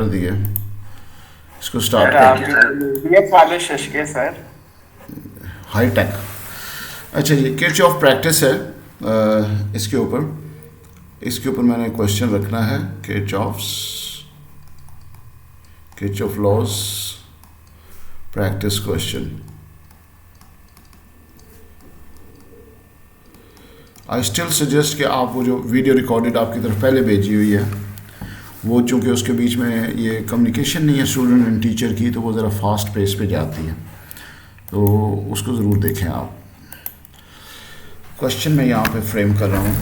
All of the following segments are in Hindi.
कर दिए, इसको स्टार्ट सर कर आप दिया। बीएस वाले शश सर। High tech. अच्छा, ये किच ऑफ प्रैक्टिस है। इसके ऊपर मैंने क्वेश्चन रखना है। Kirchhoff laws practice question. I still suggest कि आप वो जो वीडियो रिकॉर्डेड आपकी तरफ पहले भेजी हुई है, वो चूँकि उसके बीच में ये कम्युनिकेशन नहीं है स्टूडेंट एंड टीचर की, तो वो ज़रा फास्ट पेस पे जाती है, तो उसको ज़रूर देखें आप। क्वेश्चन मैं यहाँ पे फ्रेम कर रहा हूँ।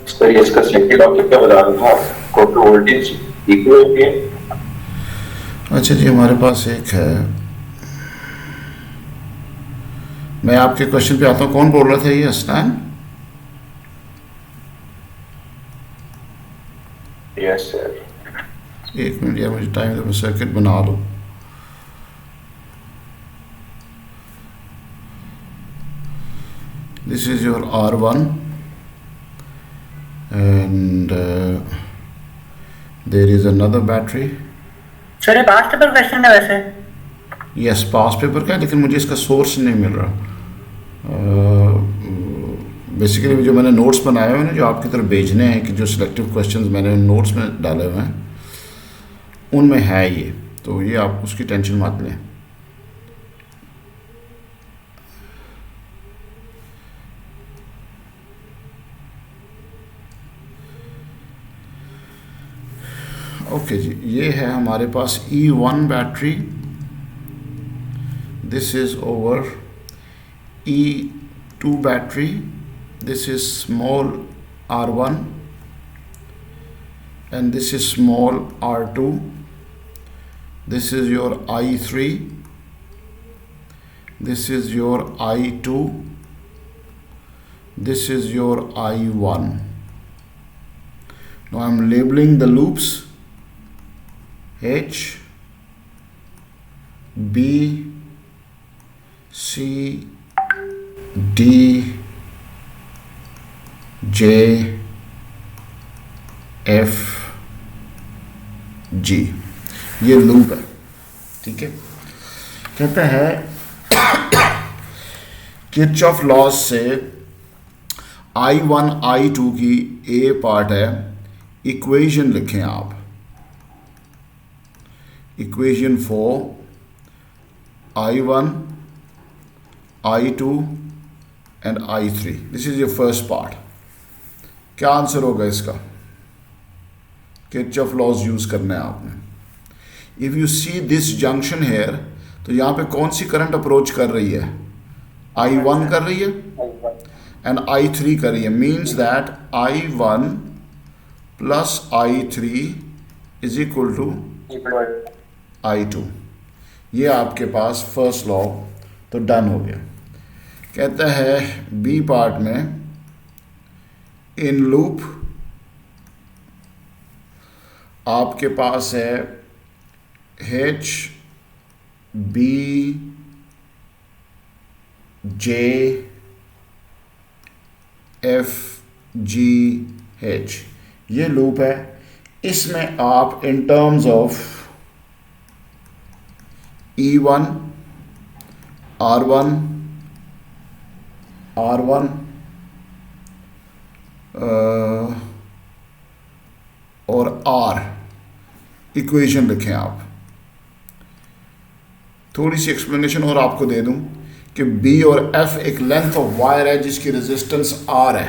सर ये इसका सेकेंड ऑब्जेक्ट क्या बता रहा था, कॉपर वोल्टेज इक्वल है। अच्छा जी, हमारे पास एक है। मैं आपके क्वेश्चन पे आता हूँ। कौन बोल रहा था? ये अस्नान? Yes sir. एक मिनट यार, मुझे टाइम दो, सर्किट बना लो। This is your R1 and there is another battery. Sir ये पास्ट पेपर क्वेश्चन है वैसे। यस, पास पेपर का है, लेकिन मुझे इसका सोर्स नहीं मिल रहा। बेसिकली जो मैंने नोट्स बनाए हुए हैं, जो आपकी तरफ भेजने हैं, कि जो सिलेक्टिव क्वेश्चंस मैंने नोट्स में डाले हुए हैं, उनमें है ये। तो ये आप उसकी टेंशन मत लें। ओके जी, ये है हमारे पास E1 battery. This is over E2 battery. This is small R1 and this is small R2. This is your I3. This is your I2. This is your I1. Now I'm labeling the loops H, B, C, D, J, F, G। ये लूप है, ठीक है। कहता है किरचॉफ लॉज से I1 I2 की ए पार्ट है, इक्वेशन लिखें आप। Equation for I1 I2 and I3। This is your first part. क्या आंसर होगा इसका? किरचॉफ लॉज यूज करना है आपने। If you see this junction here, तो यहाँ पे कौन सी करंट अप्रोच कर रही है? I1 कर रही है एंड I3 कर रही है। Means that I1 plus I3 is equal to I2। ये आपके पास फर्स्ट लॉ तो डन हो गया। कहता है बी पार्ट में, इन लूप आपके पास है H, B, J, F, G, H। ये लूप है। इसमें आप in terms of E1 R1 R1 और R इक्वेशन लिखें आप। थोड़ी सी एक्सप्लेनेशन और आपको दे दूं कि B और F एक लेंथ ऑफ वायर है जिसकी रेजिस्टेंस R है।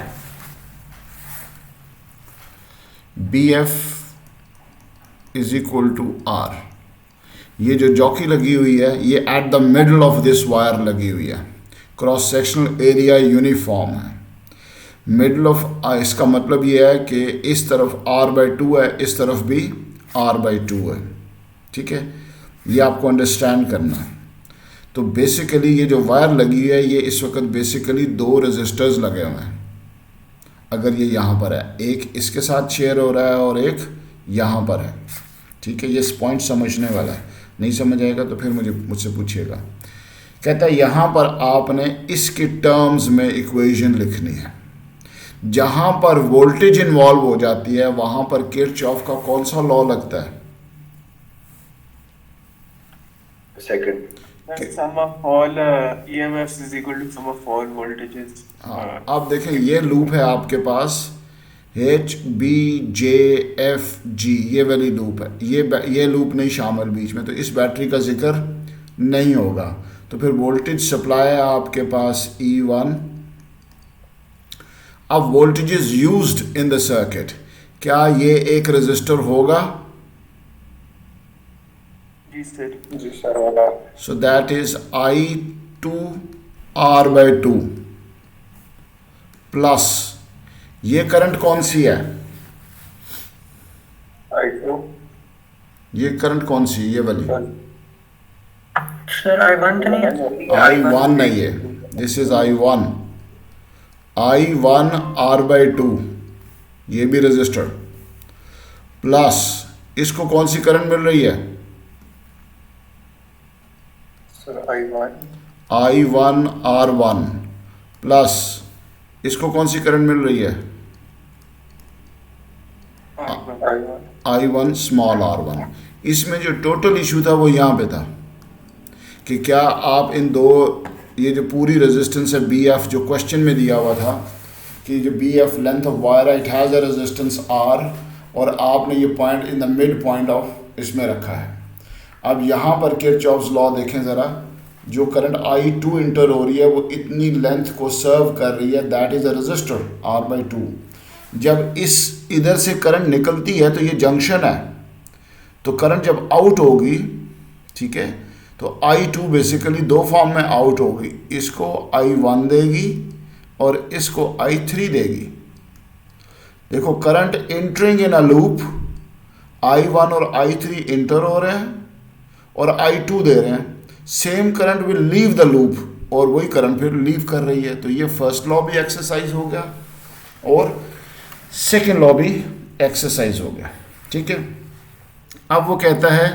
BF is equal to R। ये जो जॉकी लगी हुई है, ये at the middle of this wire लगी हुई है। क्रॉस सेक्शनल एरिया यूनिफॉर्म है। मिडल ऑफ, इसका मतलब ये है कि इस तरफ R/2 है, इस तरफ भी R/2 है, ठीक है। ये आपको अंडरस्टैंड करना है। तो बेसिकली ये जो वायर लगी है, ये इस वक्त बेसिकली दो रेजिस्टर्स लगे हुए हैं। अगर ये यहाँ पर है, एक इसके साथ शेयर हो रहा है और एक यहाँ पर है, ठीक है। ये पॉइंट समझने वाला है, नहीं समझ आएगा तो फिर मुझसे पूछिएगा। कहता है यहाँ पर आपने इसके टर्म्स में इक्वेशन लिखनी है। जहाँ पर वोल्टेज इन्वॉल्व हो जाती है वहाँ पर किरचॉफ का कौन सा लॉ लगता है? Second. Sum of all EMFs is equal to sum of all voltages. हाँ, अब देखें ये लूप है आपके पास HBJFG, ये वाली लूप है। ये लूप नहीं शामिल बीच में, तो इस बैटरी का जिक्र नहीं होगा। तो फिर वोल्टेज सप्लाई है आपके पास E1। अब voltage is used in the circuit, क्या ये एक रेजिस्टर होगा? जी सर होगा। So that is I2R/2 plus ये करंट कौन सी है? I2। ये करंट कौन सी है? ये वाली सर I1 तो नहीं है? I1 नहीं है, दिस इज I1R/2, ये भी रजिस्टर प्लस इसको कौन सी करंट मिल रही है? Sir I1। I1R1 प्लस इसको कौन सी करंट मिल रही है? I1 small r1। इसमें जो टोटल इशू था वो यहाँ पे था कि क्या आप इन दो, ये जो पूरी रेजिस्टेंस है BF जो क्वेश्चन में दिया हुआ था कि जो BF length of wire it has a resistance R, और आपने ये point in the mid point of इसमें रखा है। अब यहाँ पर किरचॉफ्स लॉ देखें ज़रा, जो करंट I2 इंटर हो रही है वो इतनी लेंथ को सर्व कर रही है, that is a resistor R/2। जब इस इधर से करंट निकलती है तो ये जंक्शन है, तो करंट जब आउट होगी, ठीक है, तो I2 बेसिकली दो फॉर्म में आउट होगी, इसको I1 देगी और इसको I3 देगी। देखो current entering in a loop, I1 और I3 इंटर हो रहे हैं और I2 दे रहे हैं। Same current will leave the loop और वही करंट फिर लीव कर रही है। तो ये फर्स्ट लॉ भी एक्सरसाइज हो गया और सेकेंड लॉ भी एक्सरसाइज हो गया, ठीक है। अब वो कहता है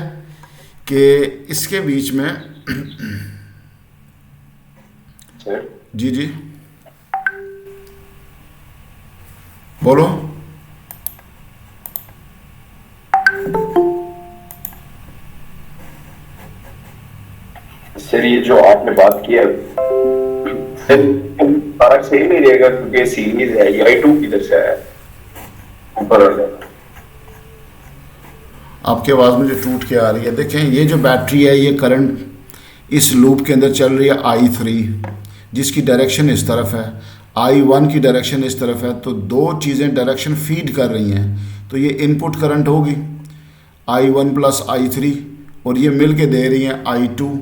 कि इसके बीच में जी जी बोलो। सर ये जो आपने बात की है फर्क सही नहीं रहेगा क्योंकि सीरीज है, ये I2 किधर से है ऊपर आ जाएगा। आपकी आवाज़ मुझे टूट के आ रही है। देखें ये जो बैटरी है ये करंट इस लूप के अंदर चल रही है I3 जिसकी डायरेक्शन इस तरफ है, I1 की डायरेक्शन इस तरफ है, तो दो चीज़ें डायरेक्शन फीड कर रही हैं, तो ये इनपुट करंट होगी I1 प्लस I3 और ये मिल के दे रही हैं I2,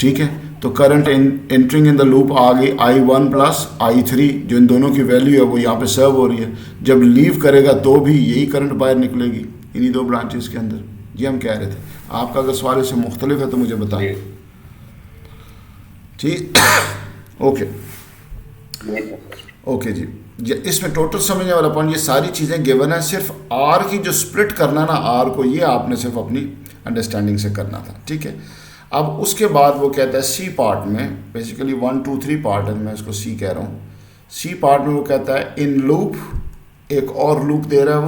ठीक है। तो current entering in the loop आ गई I1 प्लस I3, जो इन दोनों की वैल्यू है वो यहाँ पे सर्व हो रही है। जब लीव करेगा तो भी यही करंट बाहर निकलेगी इन्हीं दो ब्रांचेस के अंदर। ये हम कह रहे थे, आपका अगर सवाल इससे मुख्तलिफ है तो मुझे बताइए, ठीक। ओके ओके जी, इसमें टोटल समझने वाला पॉइंट, ये सारी चीज़ें गिवन है, सिर्फ आर की जो स्प्लिट करना ना आर को, ये आपने सिर्फ अपनी अंडरस्टैंडिंग से करना था, ठीक है। अब उसके बाद वो कहता है सी पार्ट में, बेसिकली 1 2 3 पार्ट है, मैं इसको सी कह रहा हूँ। सी पार्ट में वो कहता है इन लूप, एक और लूप दे रहा है,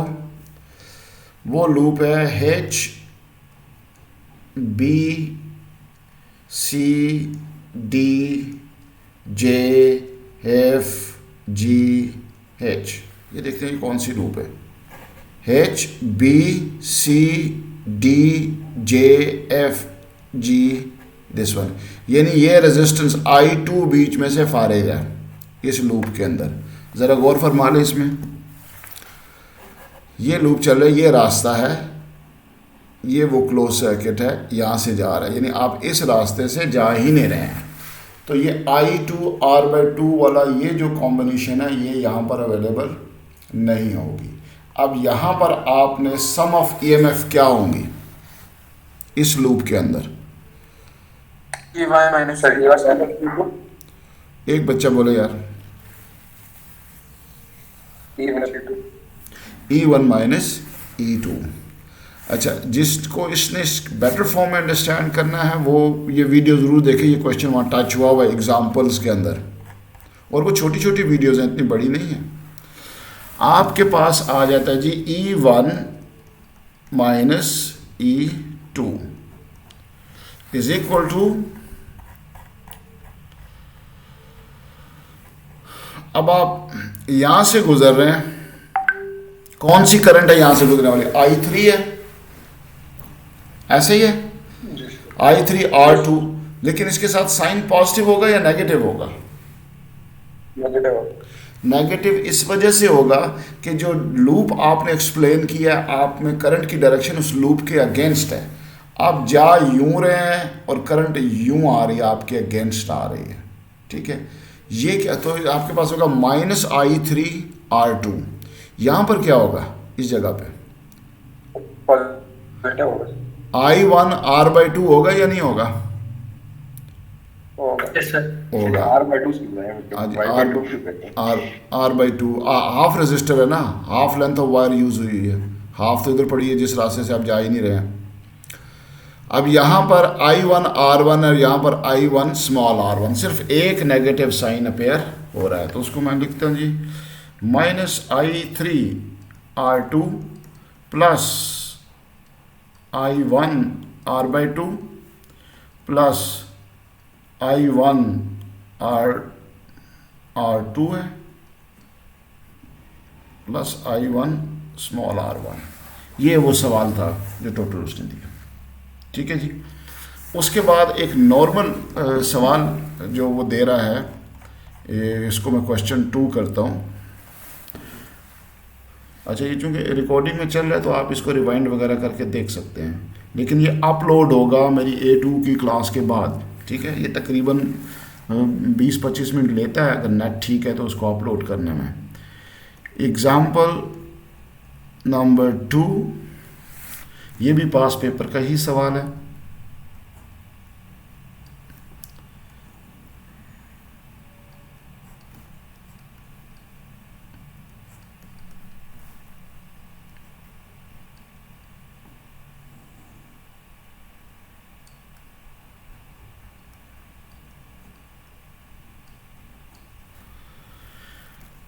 वो लूप है HBCDJFGH। ये देखते हैं कौन सी लूप है, HBCDJFG, दिस वन। यानी ये रेजिस्टेंस I2 बीच में से फारेग है इस लूप के अंदर। ज़रा गौर फरमा लें, इसमें ये लूप चल रहा है, ये रास्ता है, ये वो क्लोज सर्किट है, यहाँ से जा रहा है, यानी आप इस रास्ते से जा ही नहीं रहे हैं। तो ये I2R/2 वाला ये जो कॉम्बिनेशन है ये यहाँ पर अवेलेबल नहीं होगी। अब यहाँ पर आपने सम ऑफ EMF क्या होंगी इस लूप के अंदर? E1 माइनस एक बच्चा बोले यार, E1 माइनस E2। अच्छा, जिसको इसने बेटर फॉर्म में अंडरस्टैंड करना है वो ये वीडियो ज़रूर देखें, ये क्वेश्चन वहाँ टच हुआ हुआ है एग्जाम्पल्स के अंदर, और वो छोटी छोटी वीडियोज़ हैं, इतनी बड़ी नहीं है। आपके पास आ जाता है जी E1 minus E2 is equal to, अब आप यहां से गुजर रहे हैं, कौन सी करंट है यहां से गुजरने वाली? I3 है, ऐसे ही है, I3 R2, लेकिन इसके साथ साइन पॉजिटिव होगा या नेगेटिव होगा? नेगेटिव इस वजह से होगा कि जो लूप आपने एक्सप्लेन किया, आप में करंट की डायरेक्शन उस लूप के अगेंस्ट है। आप जा यूं रहे हैं और करंट यूं आ रही है, आपके अगेंस्ट आ रही है, ठीक है। ये क्या, तो आपके पास होगा माइनस I3 R2। यहां पर क्या होगा इस जगह पे? I1 R/2 होगा या नहीं होगा? होगा। R/2 हाफ रेजिस्टर है ना, half length of wire use हुई है, हाफ तो इधर पड़ी है जिस रास्ते से आप जा ही नहीं रहे हैं। अब यहाँ पर I1 R1 और यहाँ पर I1 स्मॉल r1, सिर्फ एक नेगेटिव साइन अपेयर हो रहा है, तो उसको मैं लिखता हूँ जी minus I3 R2 plus I1 R/2 plus I1 R2 है प्लस I1 स्मॉल r1। ये वो सवाल था जो टोटल उसने दिया, ठीक है जी। उसके बाद एक नॉर्मल सवाल जो वो दे रहा है, इसको मैं क्वेश्चन 2 करता हूँ। अच्छा, ये चूँकि रिकॉर्डिंग में चल रहा है तो आप इसको रिवाइंड वगैरह करके देख सकते हैं, लेकिन ये अपलोड होगा मेरी A2 की क्लास के बाद, ठीक है। ये तकरीबन 20-25 मिनट लेता है, अगर नेट ठीक है तो उसको अपलोड करने में। एग्ज़ाम्पल नंबर 2, ये भी पास पेपर का ही सवाल है।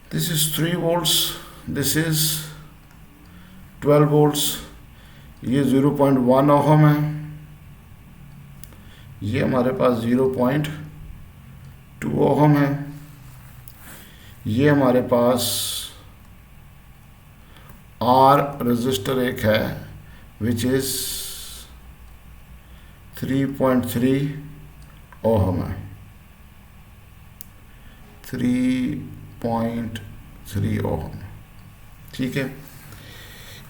This is 3 volts, this is 12 volts, ये 0.1 ओहम है, ये हमारे पास 0.2 ओहम है, ये हमारे पास R रजिस्टर एक है विच इज़ 3.3 ओहम है, 3.3 ओहम, ठीक है।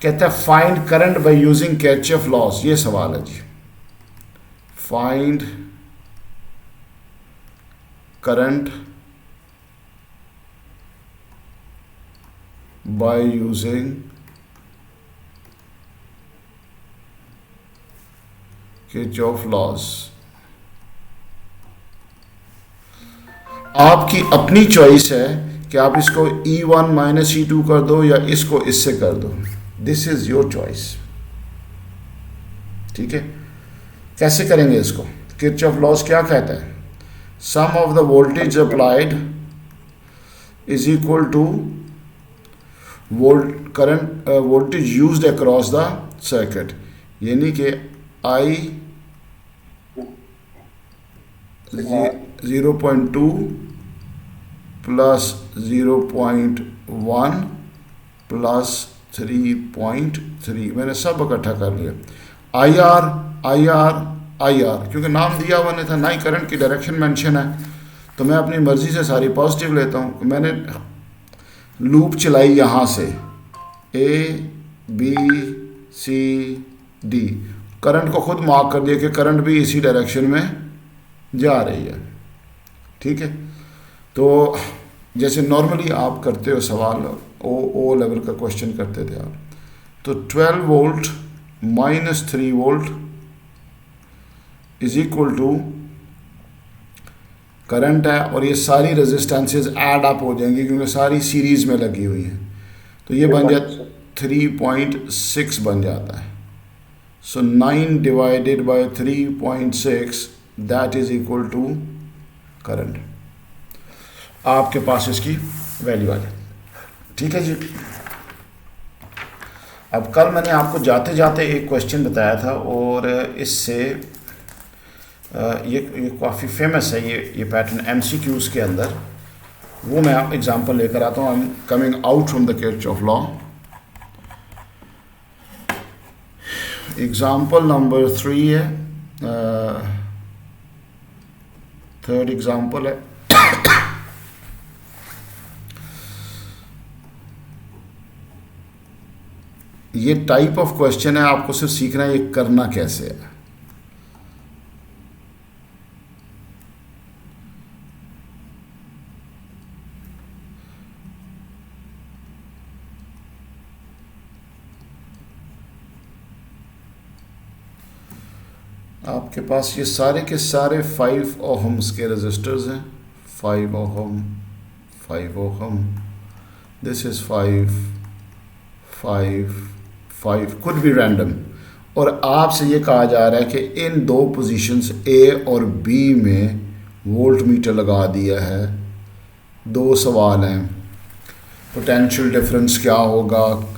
कहता है find current by using Kirchhoff laws, ये सवाल है जी। Find current by using Kirchhoff laws. आपकी अपनी चॉइस है कि आप इसको E1 माइनस E2 कर दो या इसको इससे कर दो, दिस इज योर चॉइस, ठीक है। कैसे करेंगे इसको? किरचॉफ लॉज क्या कहता है? Sum of the voltage applied is equal to current voltage used across the circuit, यानी कि I 0.2 प्लस 0.1 प्लस 3.3, मैंने सब इकट्ठा कर लिया। IR क्योंकि नाम दिया हुआ नहीं था, ना ही करंट की डायरेक्शन मेंशन है, तो मैं अपनी मर्जी से सारी पॉजिटिव लेता हूँ। मैंने लूप चलाई यहाँ से ABCD, करंट को खुद मार्क कर दिया कि करंट भी इसी डायरेक्शन में जा रही है, ठीक है। तो जैसे नॉर्मली आप करते हो सवाल, ओ लेवल का क्वेश्चन करते थे आप, तो 12 volt minus 3 volt is equal to current है, और ये सारी रेजिस्टेंसेस ऐड अप हो जाएंगी क्योंकि सारी सीरीज में लगी हुई है, तो ये बन जाता 3.6 बन जाता है, So 9 divided by 3.6 that is equal to current. आपके पास इसकी वैल्यू आ जाए। ठीक है जी। अब कल मैंने आपको जाते जाते एक क्वेश्चन बताया था और इससे ये काफ़ी फेमस है ये पैटर्न एमसीक्यूज़ के अंदर, वो मैं आप एग्जांपल लेकर आता हूँ। I am coming out from the Kirchhoff law. Example number 3 है, थर्ड एग्जांपल है। ये टाइप ऑफ क्वेश्चन है, आपको सिर्फ सीखना है ये करना कैसे है। आपके पास ये सारे के सारे 5 ओहम्स के रजिस्टर्स हैं। 5 ohm, 5 ohm, this is 5 5 could be random. और आपसे ये कहा जा रहा है कि इन दो पोजीशंस ए और बी में वोल्ट मीटर लगा दिया है। दो सवाल हैं, पोटेंशियल डिफरेंस क्या होगा,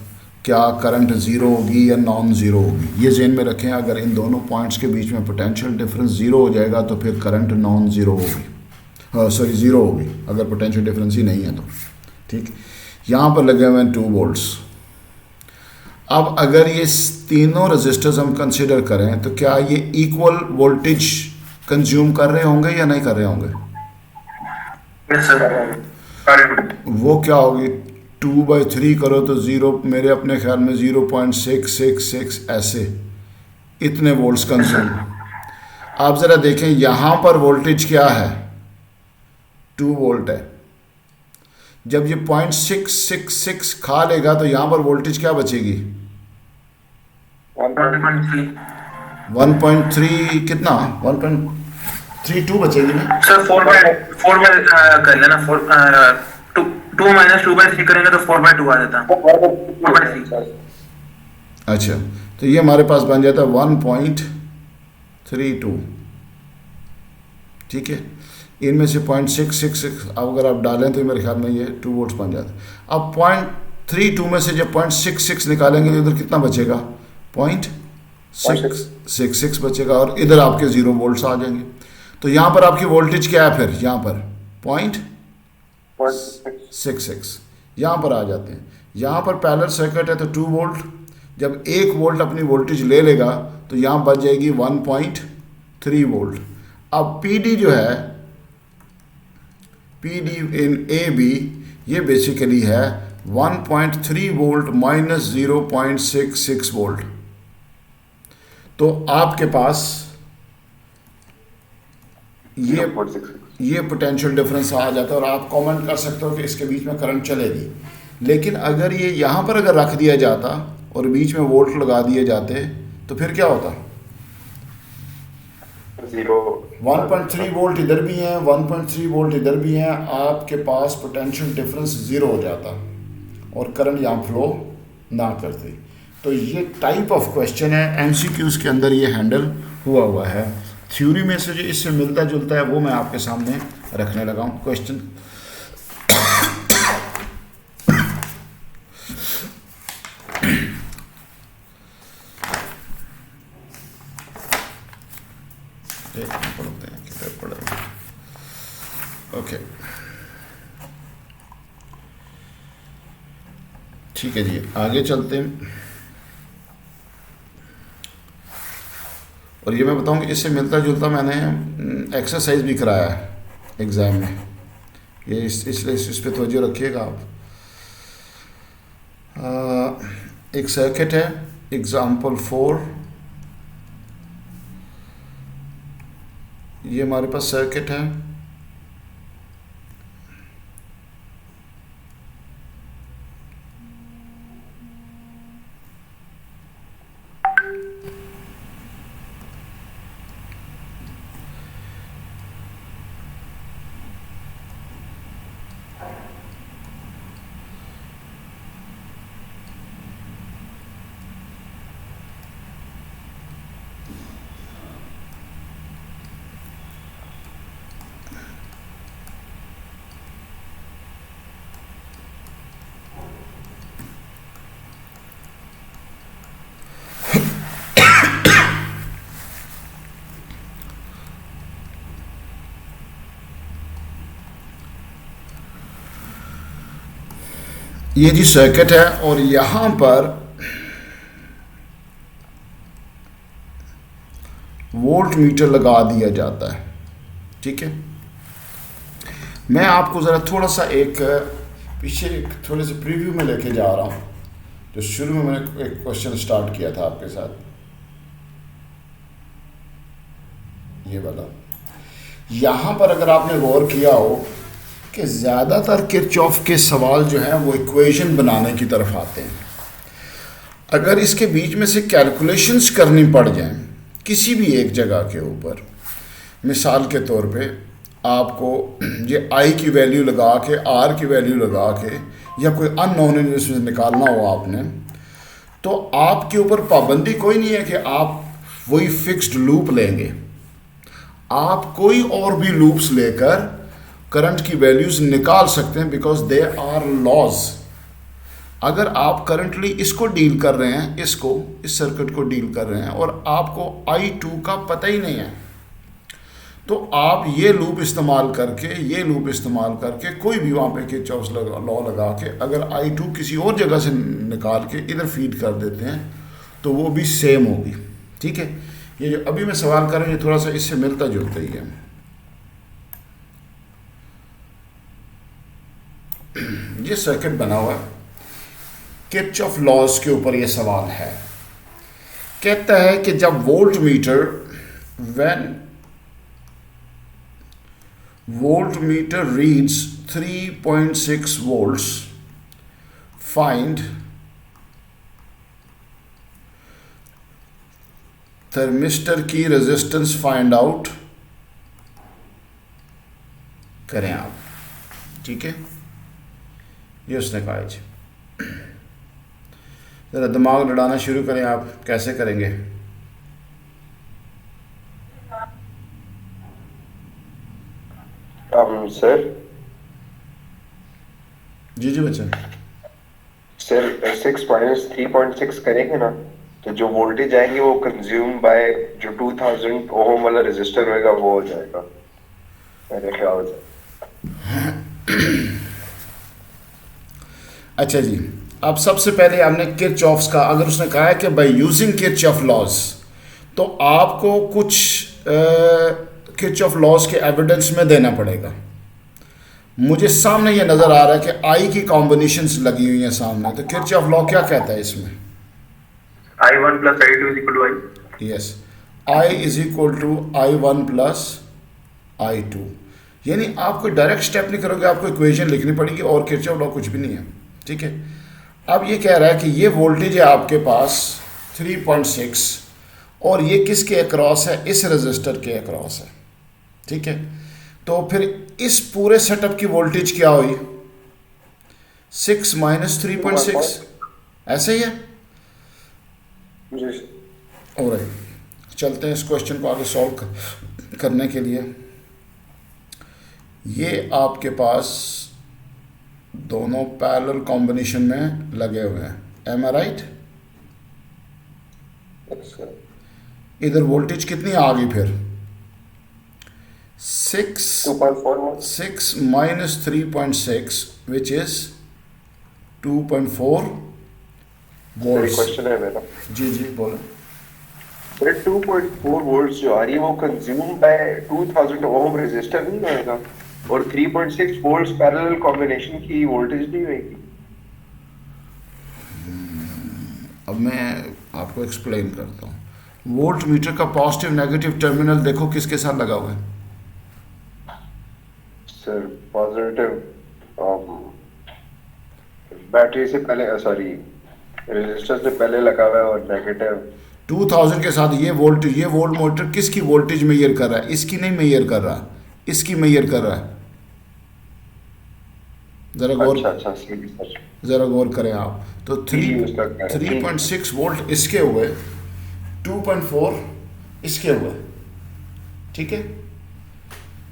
क्या करंट ज़ीरो होगी या नॉन ज़ीरो होगी। ये ज़हन में रखें, अगर इन दोनों पॉइंट्स के बीच में पोटेंशियल डिफरेंस ज़ीरो हो जाएगा तो फिर करंट नॉन ज़ीरो होगी, सॉरी ज़ीरो होगी अगर पोटेंशियल डिफरेंस ही नहीं है तो। ठीक, यहाँ पर लगे हुए हैं 2 वोल्ट्स। अब अगर ये तीनों रजिस्टर्स हम कंसिडर करें तो क्या ये इक्वल वोल्टेज कंज्यूम कर रहे होंगे या नहीं कर रहे होंगे? वो क्या होगी, 2/3 करो तो 0, मेरे अपने ख्याल में 0.666 ऐसे इतने वोल्ट्स कंज्यूम। आप ज़रा देखें यहाँ पर वोल्टेज क्या है, 2 वोल्ट है। जब ये 0.666 खा लेगा तो यहाँ पर वोल्टेज क्या बचेगी? 1.3 कितना, 1.32 बचेगी ना सर। 4 में कर लेना, 2 माइनस 2/3 करेंगे तो 4/2 आ जाता है, 4/3। अच्छा, तो ये हमारे पास बन जाता है 1.32। ठीक है, इनमें से 0.666 अगर आप डालें तो मेरे ख्याल में ये 2 वोल्ट्स बन जाता है। अब 0.32 में से जब 0.66 निकालेंगे तो इधर कितना बचेगा, 0.666 बचेगा और इधर आपके 0 वोल्ट्स आ जाएंगे। तो यहाँ पर आपकी वोल्टेज क्या है, फिर यहाँ पर 0.66 यहाँ पर आ जाते हैं। यहाँ पर पैरेलल सर्किट है तो 2 वोल्ट, जब 1 वोल्ट अपनी वोल्टेज ले लेगा तो यहाँ बच जाएगी 1.3 वोल्ट। अब PD जो है, PD इन AB ये बेसिकली है 1.3 वोल्ट माइनस 0.66 वोल्ट। तो आपके पास ये पोटेंशियल डिफरेंस आ जाता है और आप कमेंट कर सकते हो कि इसके बीच में करंट चलेगी। लेकिन अगर ये यहाँ पर अगर रख दिया जाता और बीच में वोल्ट लगा दिए जाते तो फिर क्या होता, 1.3 वोल्ट इधर भी हैं, 1.3 वोल्ट इधर भी हैं, आपके पास पोटेंशियल डिफरेंस ज़ीरो हो जाता और करंट यहाँ फ्लो ना करती। तो ये टाइप ऑफ क्वेश्चन है, एमसीक्यूज़ के अंदर ये हैंडल हुआ है। थ्योरी में से जो इससे मिलता जुलता है वो मैं आपके सामने रखने लगा हूँ क्वेश्चन। ओके, ठीक है जी, आगे चलते हैं। और ये मैं बताऊं कि इससे मिलता जुलता मैंने एक्सरसाइज भी कराया है एग्ज़ाम में, ये इसलिए इस पर तवज्जो रखिएगा आप। एक सर्किट है, एग्जाम्पल 4, ये हमारे पास सर्किट है। ये जी सर्किट है और यहाँ पर वोल्ट मीटर लगा दिया जाता है, ठीक है। मैं आपको ज़रा थोड़ा सा एक पीछे थोड़े से प्रीव्यू में लेके जा रहा हूँ। जो शुरू में मैंने एक क्वेश्चन स्टार्ट किया था आपके साथ, ये वाला, यहाँ पर अगर आपने गौर किया हो कि ज़्यादातर किरचॉफ के सवाल जो हैं वो इक्वेशन बनाने की तरफ आते हैं। अगर इसके बीच में से कैलकुलेशंस करनी पड़ जाएं किसी भी एक जगह के ऊपर, मिसाल के तौर पे आपको ये आई की वैल्यू लगा के, आर की वैल्यू लगा के, या कोई अननोन इसमें निकालना हो आपने, तो आपके ऊपर पाबंदी कोई नहीं है कि आप वही फिक्स्ड लूप लेंगे। आप कोई और भी लूप्स लेकर करंट की वैल्यूज निकाल सकते हैं, बिकॉज दे आर लॉज। अगर आप करंटली इसको डील कर रहे हैं, इस सर्किट को डील कर रहे हैं और आपको I2 का पता ही नहीं है, तो आप ये लूप इस्तेमाल करके कोई भी वहाँ पे किरचॉफ्स लॉ लगा के अगर I2 किसी और जगह से निकाल के इधर फीड कर देते हैं तो वो भी सेम होगी, ठीक है। ये जो अभी मैं सवाल कर रहा हूँ ये थोड़ा सा इससे मिलता जुलता ही है। ये सर्किट बना हुआ है, किरचॉफ लॉज के ऊपर ये सवाल है। कहता है कि जब when voltmeter reads 3.6 volts, find thermistor की रेजिस्टेंस फाइंड आउट करें आप, ठीक है। ये उसने कहा जी, ज़रा दिमाग लड़ाना शुरू करें आप, कैसे करेंगे? सर जी बच्चा। सर 6 माइनस 3.6 करेंगे ना, तो जो वोल्टेज आएंगे वो कंज्यूम बाय जो 2000 ओम वाला रेजिस्टर होएगा वो हो जाएगा, मेरे ख्याल से। अच्छा जी, अब सबसे पहले हमने किरचॉफ्स का, अगर उसने कहा है कि बाय यूजिंग किरचॉफ लॉज, तो आपको कुछ किरचॉफ लॉज के एविडेंस में देना पड़ेगा। मुझे सामने ये नज़र आ रहा है कि आई की कॉम्बिनेशंस लगी हुई हैं सामने, तो किरचॉफ लॉ क्या कहता है इसमें? I1 plus I2 is equal to I। Yes, I is equal to I1 plus I2। यानी आप कोई डायरेक्ट स्टेप नहीं करोगे, आपको इक्वेशन लिखनी पड़ेगी और किरचॉफ लॉ कुछ भी नहीं है, ठीक है। अब ये कह रहा है कि ये वोल्टेज है आपके पास 3.6 और ये किसके अक्रॉस है? इस रजिस्टर के अक्रॉस है, ठीक है। तो फिर इस पूरे सेटअप की वोल्टेज क्या हुई? 6 माइनस 3.6, ऐसे ही है। और चलते हैं इस क्वेश्चन को आगे सॉल्व करने के लिए। ये आपके पास दोनों पैरेलल कॉम्बिनेशन में लगे हुए हैं, एम आई राइट? इधर वोल्टेज कितनी आ गई फिर? 6 minus 3.6 which is 2.4 volt. Question है मेरा। जी बोलो। 2.4 वोल्ट्स जो आ रही है वो कंज्यूम बाय 2000 ओम रेजिस्टर नहीं होएगा, और 3.6 वोल्ट्स पैरेलल कॉम्बिनेशन की वोल्टेज नहीं होगी। अब मैं आपको एक्सप्लेन करता हूँ। वोल्ट मीटर का पॉजिटिव नेगेटिव टर्मिनल देखो किसके साथ लगा हुआ है? सर पॉजिटिव बैटरी से पहले, सॉरी रेजिस्टर से पहले लगा हुआ है, और नेगेटिव 2000 के साथ ये वोल्ट मीटर किसकी वोल्टेज मेजर कर रहा है? इसकी नहीं मेजर कर रहा, इसकी मेजर कर रहा है। जरा गौर करें आप। तो 3.6 वोल्ट इसके हुए, 2.4 इसके हुए, ठीक है।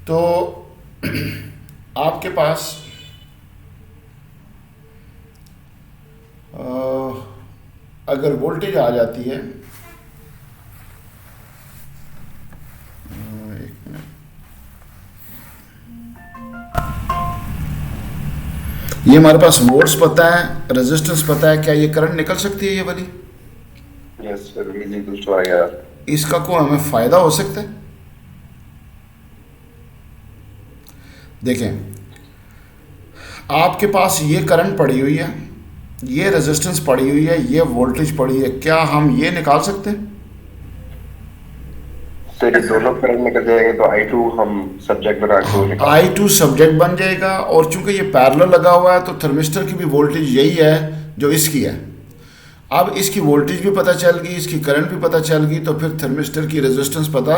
तो आपके पास अगर वोल्टेज आ जाती है, ये हमारे पास वोल्ट्स पता है, रेजिस्टेंस पता है, क्या ये करंट निकल सकती है ये वाली? Yes sir, V is equal to IR। इसका कोई हमें फायदा हो सकता है? देखें, आपके पास ये करंट पड़ी हुई है, ये रेजिस्टेंस पड़ी हुई है, ये वोल्टेज पड़ी है, क्या हम ये निकाल सकते हैं? सर ये दोनों करंट निकल जाएंगे तो I2 हम सब्जेक्ट बना के वो निकाल। I2 सब्जेक्ट बन जाएगा, और चूंकि ये पैरेलल लगा हुआ है तो थर्मिस्टर की भी वोल्टेज यही है जो इसकी है। अब इसकी वोल्टेज भी पता चल गई, इसकी करंट भी पता चल गई, तो फिर थर्मिस्टर की रेजिस्टेंस पता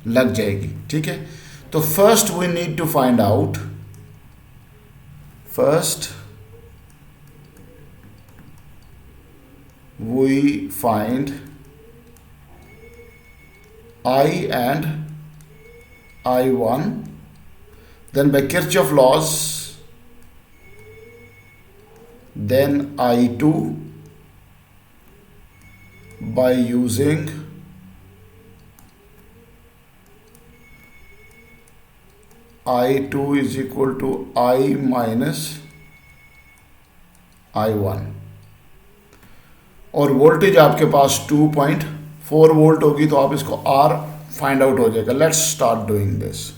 लग जाएगी। ठीक है, तो first we need to find out, first we find I and I1, then by Kirchhoff laws, then I2 by using I2 is equal to I minus I1, और वोल्टेज आपके पास 2.4 वोल्ट होगी, तो आप इसको R फाइंड आउट हो जाएगा। Let's start doing this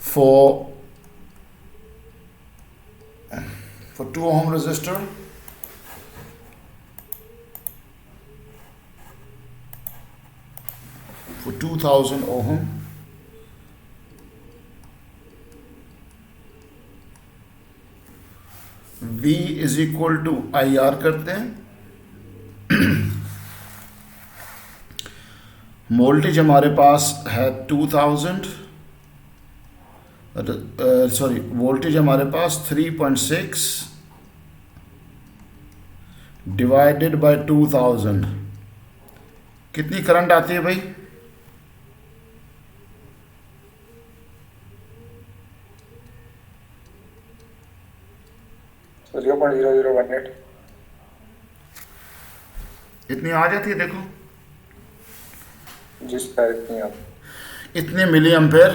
for 2 ohm resistor, for 2000 ohm, V is equal to IR करते हैं। वोल्टेज हमारे पास है 2000, सॉरी वोल्टेज हमारे पास 3.6 डिवाइडेड बाय 2000, कितनी करंट आती है भाई? So 0.0018। इतनी आ जाती है, देखो जिस पर इतने मिली एम्पेयर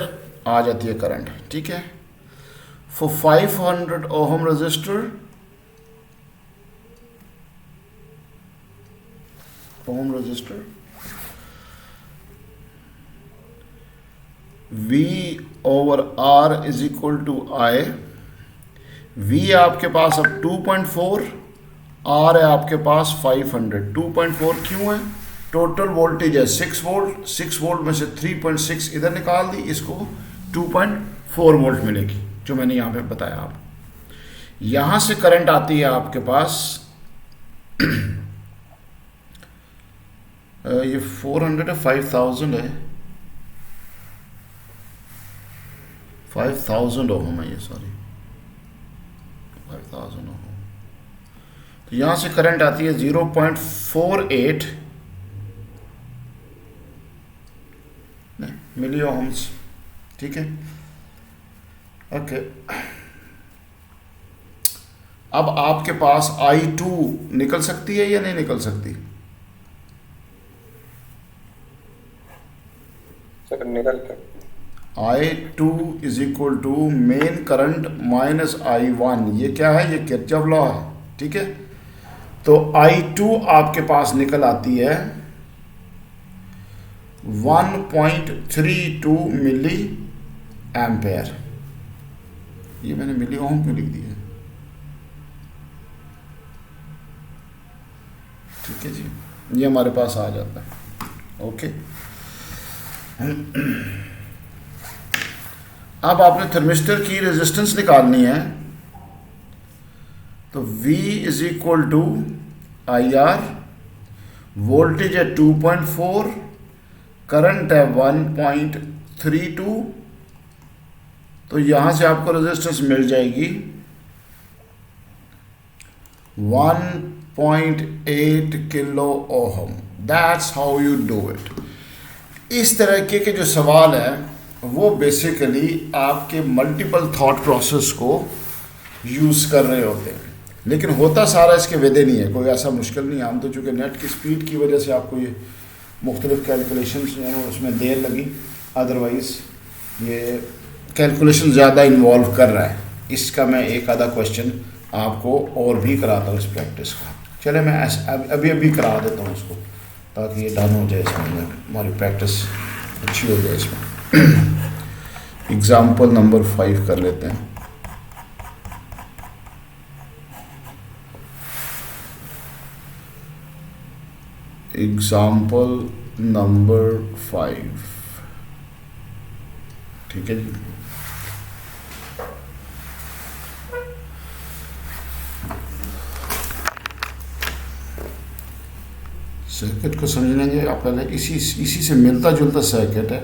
आ जाती है करंट। ठीक है, for 500 ohm register, V over R is equal to I। V आपके पास अब 2.4, R है आपके पास 500। 2.4 क्यों है? टोटल वोल्टेज है 6 वोल्ट, 6 वोल्ट में से 3.6 इधर निकाल दी, इसको 2.4 वोल्ट मिलेगी, जो मैंने यहाँ पे बताया। आप यहाँ से करंट आती है आपके पास ये 400 है, 5000 है, 5000 ओहम है ये, सॉरी 5000 ओहम। तो यहाँ से करंट आती है 0.48 मिली ओहम्स। ठीक है, ओके। अब आपके पास I2 निकल सकती है या नहीं निकल सकती? सर निकलते। I2 is equal to main current minus I1, ये क्या है? ये किरचॉफ लॉ है। ठीक है, तो I2 आपके पास निकल आती है 1.32 मिली एम्पेयर। ये मैंने मिली ओम क्यों लिख दिया? ठीक है जी, ये हमारे पास आ जाता है। ओके, अब आपने थर्मिस्टर की रेजिस्टेंस निकालनी है, तो V is equal to IR, voltage है 2.4, करंट है 1.32, तो यहां से आपको रेजिस्टेंस मिल जाएगी 1.8 kilo ohm. That's how you do it. इस तरह के जो सवाल है वो बेसिकली आपके मल्टीपल थॉट प्रोसेस को यूज़ कर रहे होते हैं, लेकिन होता सारा इसके वेदे नहीं है, कोई ऐसा मुश्किल नहीं है। हम तो चूँकि नेट की स्पीड की वजह से आपको ये मुख्तलिफ कैलकुलेशन जो हैं उसमें देर लगी, अदरवाइज़ ये कैलकुलेशन ज़्यादा इन्वॉल्व कर रहा है, इसका मैं एक आधा क्वेश्चन आपको और भी कराता हूँ इस प्रैक्टिस का। चले मैं अभी अभी करा देता हूँ उसको, ताकि ये डन हो जाए, इसमें हमारी प्रैक्टिस अच्छी हो जाए इसमें। एग्जाम्पल नंबर 5 कर लेते हैं। एग्जाम्पल नंबर 5, ठीक है जी। सर्किट को समझ लेंगे आप पहले। इसी से मिलता जुलता सर्किट है।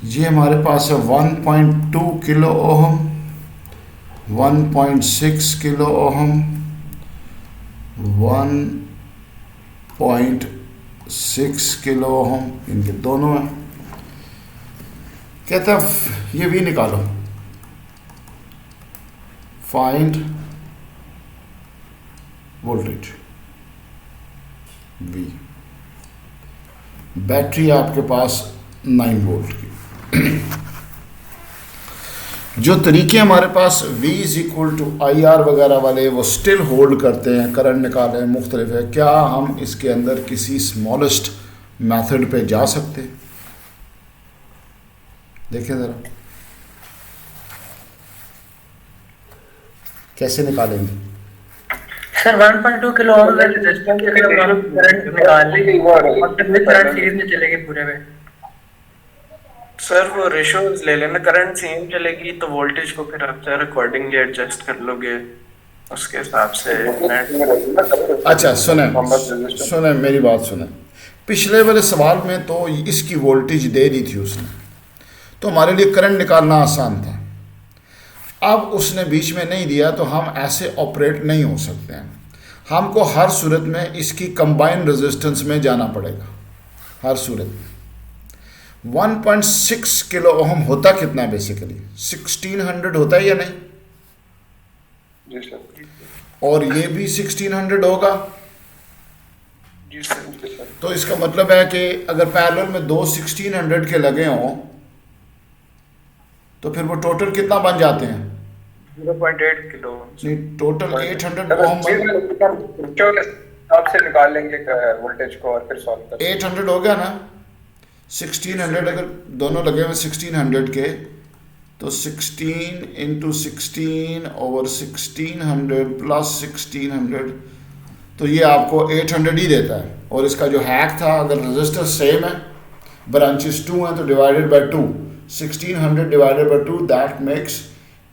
ये हमारे पास है 1.2 kilo ohm, 1.6 kilo ohm, 1.6 kilo ohm, इनके दोनों हैं। कहता है ये भी निकालो, फाइंड वोल्टेज V। बैटरी आपके पास 9 वोल्ट की। जो तरीके हमारे पास V = IR वगैरह वाले वो स्टिल होल्ड करते हैं, करंट निकाले मुख्तलिफ है। क्या हम इसके अंदर किसी स्मॉलेस्ट मेथड पे जा सकते? देखिए ज़रा कैसे निकालेंगे। सर 1.2 किलो ओम का रेजिस्टेंस के अगर हम करंट निकाल लेंगे और कितने करंट सीरीज में चलेगी पूरे में? सर वो रेशियोज ले लेना, करंट सेम चलेगी तो वोल्टेज को फिर आप सर अकॉर्डिंगली एडजस्ट कर लोगे उसके हिसाब से। अच्छा सुने मेरी बात सुने। पिछले वाले सवाल में तो इसकी वोल्टेज दे दी थी उसने, तो हमारे लिए करंट निकालना आसान था। अब उसने बीच में नहीं दिया तो हम ऐसे ऑपरेट नहीं हो सकते हैं। हमको हर सूरत में इसकी कंबाइंड रेजिस्टेंस में जाना पड़ेगा, हर सूरत में। 1.6 किलो ओहम होता कितना है बेसिकली? 1600 होता है या नहीं? जी सर। और ये भी 1600 होगा। जी सर। तो इसका मतलब है कि अगर पैरेलल में दो 1600 के लगे हों तो फिर वो टोटल कितना बन जाते हैं? 0.8 किलो। नहीं, टोटल 800 ओहम आप से निकाल लेंगे वोल्टेज को और फिर सॉल्व कर 800 हो गया ना। 1600 अगर दोनों लगे हुए 1600 के, तो 16 × 16 / 1600 + 1600, तो ये आपको 800 ही देता है। और इसका जो हैक था, अगर रजिस्टर सेम है, ब्रांचेस 2 हैं, तो divided by 2, 1600 divided by 2 that makes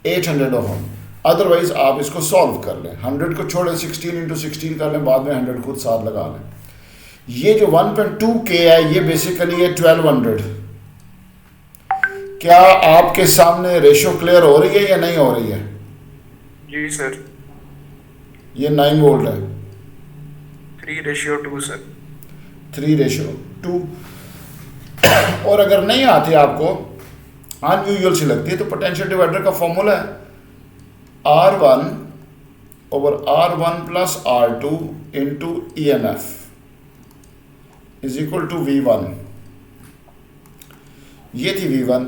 800 ohm. Otherwise आप इसको सॉल्व कर लें, 100 को छोड़ें, 16 × 16 कर लें, बाद में 100 खुद साथ लगा लें। ये जो 1.2K है ये बेसिकली है 1200। क्या आपके सामने रेशो क्लियर हो रही है या नहीं हो रही है? जी सर। ये 9 वोल्ट है, 3:2 सर। 3:2। और अगर नहीं आती आपको, अनयूजुअल सी लगती है, तो पोटेंशियल डिवाइडर का फॉर्मूला है R1/R1 + R2 × EMF = V1। ये थी V1।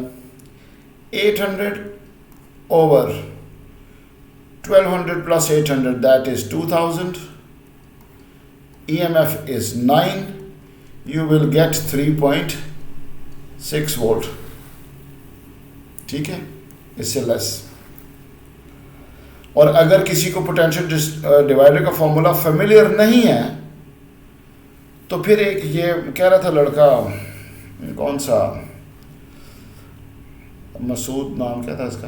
800/1200 + 800 that is 2000. EMF is 9. You will get 3.6 volt। ठीक है, इससे लेस। और अगर किसी को पोटेंशियल डिवाइडर का फॉर्मूला फेमिलियर नहीं है, तो फिर एक ये कह रहा था लड़का, कौन सा, मसूद नाम क्या था इसका,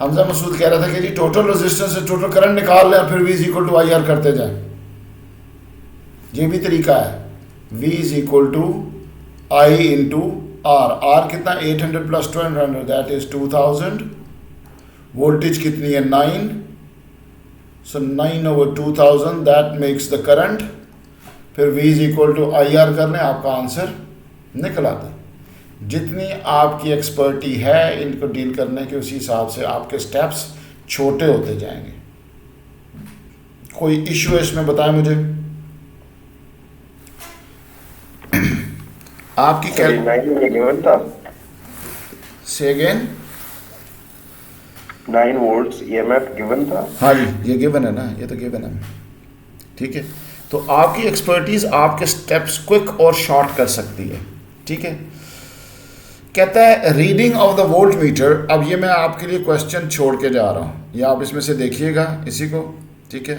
हमजा मसूद कह रहा था कि जी टोटल रेजिस्टेंस से टोटल करंट निकाल लें और फिर V = IR करते जाएं। ये भी तरीका है, V = I × आर कितना 800 प्लस 1200 दैट इज 2000, वोल्टेज कितनी है 9, so 9/2000 that makes the current, फिर V is equal to IR कर लें, आपका आंसर निकल आता है। जितनी आपकी एक्सपर्टी है इनको डील करने के, उसी हिसाब से आपके स्टेप्स छोटे होते जाएंगे। कोई इशू है इसमें बताएं मुझे। आपकी क्या 9 गिवन था, से अगेन 9 वोल्ट्स EMF गिवन था। हाँ जी, ये गिवन है ना, ये तो गिवन है, ठीक है। तो आपकी एक्सपर्टीज आपके स्टेप्स क्विक और शॉर्ट कर सकती है, ठीक है। कहता है reading of the volt meter. अब ये मैं आपके लिए क्वेश्चन छोड़ के जा रहा हूँ, ये आप इसमें से देखिएगा इसी को, ठीक है।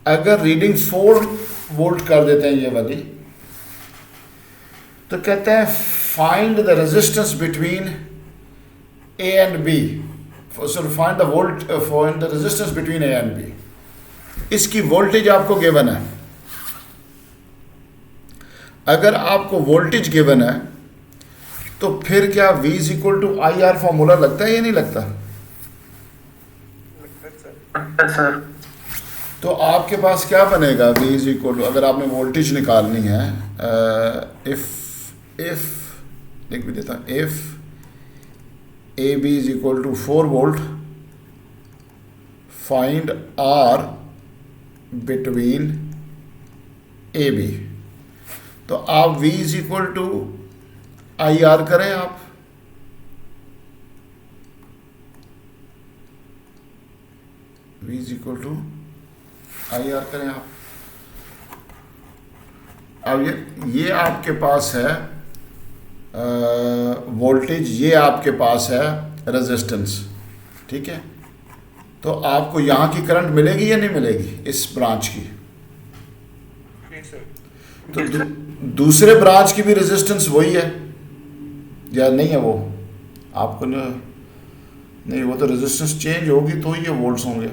अगर रीडिंग 4 वोल्ट कर देते हैं ये वाली, तो कहता है find the resistance between A and B, so find the volt, find the resistance between A and B। इसकी वोल्टेज आपको गिवन है। अगर आपको वोल्टेज गिवन है तो फिर क्या V is equal to IR formula लगता है या नहीं लगता? सर तो आपके पास क्या बनेगा, V इज इक्वल टू, अगर आपने वोल्टेज निकालनी है, इफ लिख भी देता, if AB is equal to 4 volt, find R between AB। तो आप V is equal to IR करें, आप V is equal to IR करें आप। अब ये आपके पास है वोल्टेज, ये आपके पास है रेजिस्टेंस, ठीक है। तो आपको यहाँ की करंट मिलेगी या नहीं मिलेगी इस ब्रांच की? तो दूसरे ब्रांच की भी रेजिस्टेंस वही है या नहीं है? वो आपको नहीं, वो तो रेजिस्टेंस चेंज होगी तो ये वोल्ट्स होंगे।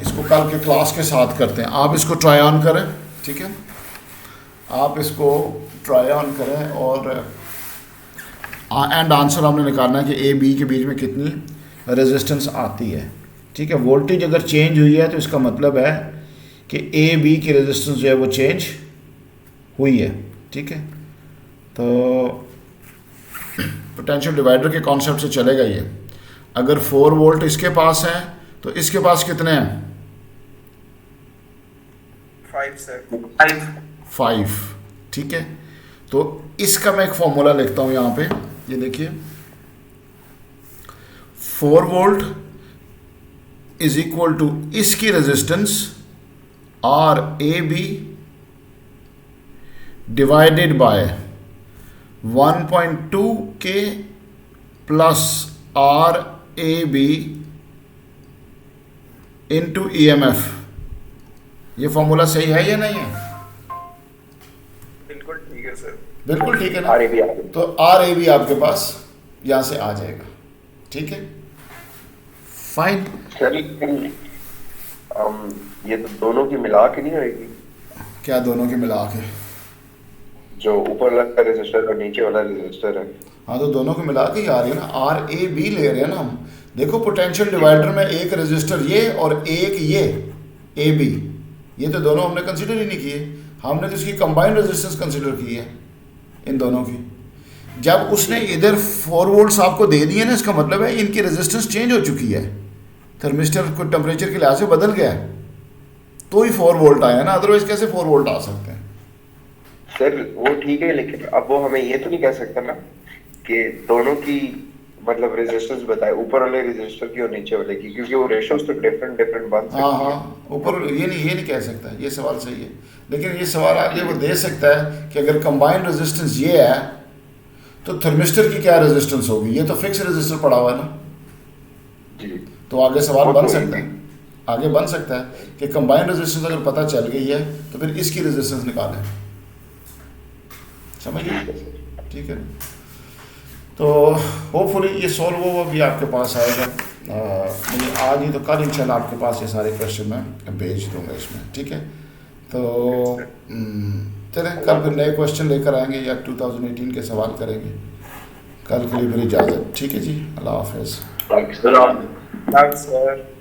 इसको कल के क्लास के साथ करते हैं, आप इसको ट्राई ऑन करें, ठीक है। आप इसको ट्राई ऑन करें और एंड आंसर हमने निकालना है कि A B के बीच में कितनी रेजिस्टेंस आती है, ठीक है। वोल्टेज अगर चेंज हुई है तो इसका मतलब है कि A B की रेजिस्टेंस जो है वो चेंज हुई है, ठीक है। तो पोटेंशियल डिवाइडर के कॉन्सेप्ट से चलेगा ये। अगर 4 वोल्ट इसके पास है तो इसके पास कितने हैं? 5, ठीक है। तो इसका मैं एक फॉर्मूला लिखता हूं यहां पे, ये देखिए 4 वोल्ट इज इक्वल टू इसकी resistance RAB divided by 1.2K plus RAB into EMF। ये फॉर्मूला सही है या नहीं है? बिल्कुल ठीक है सर। बिल्कुल ठीक है ना। तो RAB आपके पास यहां से आ जाएगा, ठीक है, फाइन। सर ये तो दोनों की मिला के नहीं होगी? क्या दोनों के मिला के? जो ऊपर वाला रेजिस्टर और नीचे वाला रेजिस्टर है। हाँ, तो दोनों को मिला के ही आ रही है ना, RAB ले रहे हैं ना हम। देखो पोटेंशियल डिवाइडर में एक रेजिस्टर ये और एक ये AB, ये तो दोनों हमने कंसीडर ही नहीं किए, हमने तो इसकी कंबाइंड रेजिस्टेंस कंसीडर की है इन दोनों की। जब उसने इधर 4 वोल्ट्स आपको दे दिए ना, इसका मतलब है इनकी रेजिस्टेंस चेंज हो चुकी है, थर्मिस्टर को टेम्परेचर के लिहाज से बदल गया है, तो ही 4 वोल्ट आया ना, अदरवाइज कैसे 4 वोल्ट आ सकते हैं? सर वो ठीक है, लेकिन अब वो हमें ये तो नहीं कह सकता ना कि दोनों की मतलब रेजिस्टेंस बताए, ऊपर वाले रेजिस्टर की और नीचे वाले की, क्योंकि वो रेशियोज तो डिफरेंट बन सकते हैं। हाँ, ऊपर ये नहीं कह सकता, ये सवाल सही है। लेकिन ये सवाल आगे वो दे सकता है कि अगर कंबाइंड रेजिस्टेंस ये है तो थर्मिस्टर की क्या रेजिस्टेंस होगी? ये तो फिक्स रेजिस्टर पड़ा हुआ है ना जी। तो आगे सवाल बन सकता है, आगे बन सकता है कि कंबाइंड रेजिस्टेंस अगर पता चल गई है तो फिर इसकी रेजिस्टेंस निकालें, समझिए, ठीक है। तो होपफुली ये सॉल्व वो भी आपके पास आएगा, मुझे आज ही तो कल इंशाल्लाह आपके पास ये सारे क्वेश्चन मैं भेज दूंगा इसमें, ठीक है। तो चलें, कल फिर नए क्वेश्चन लेकर आएंगे या 2018 के सवाल करेंगे। कल के लिए मेरी इजाज़त, ठीक है जी, अल्लाह हाफिज़। Thanks sir.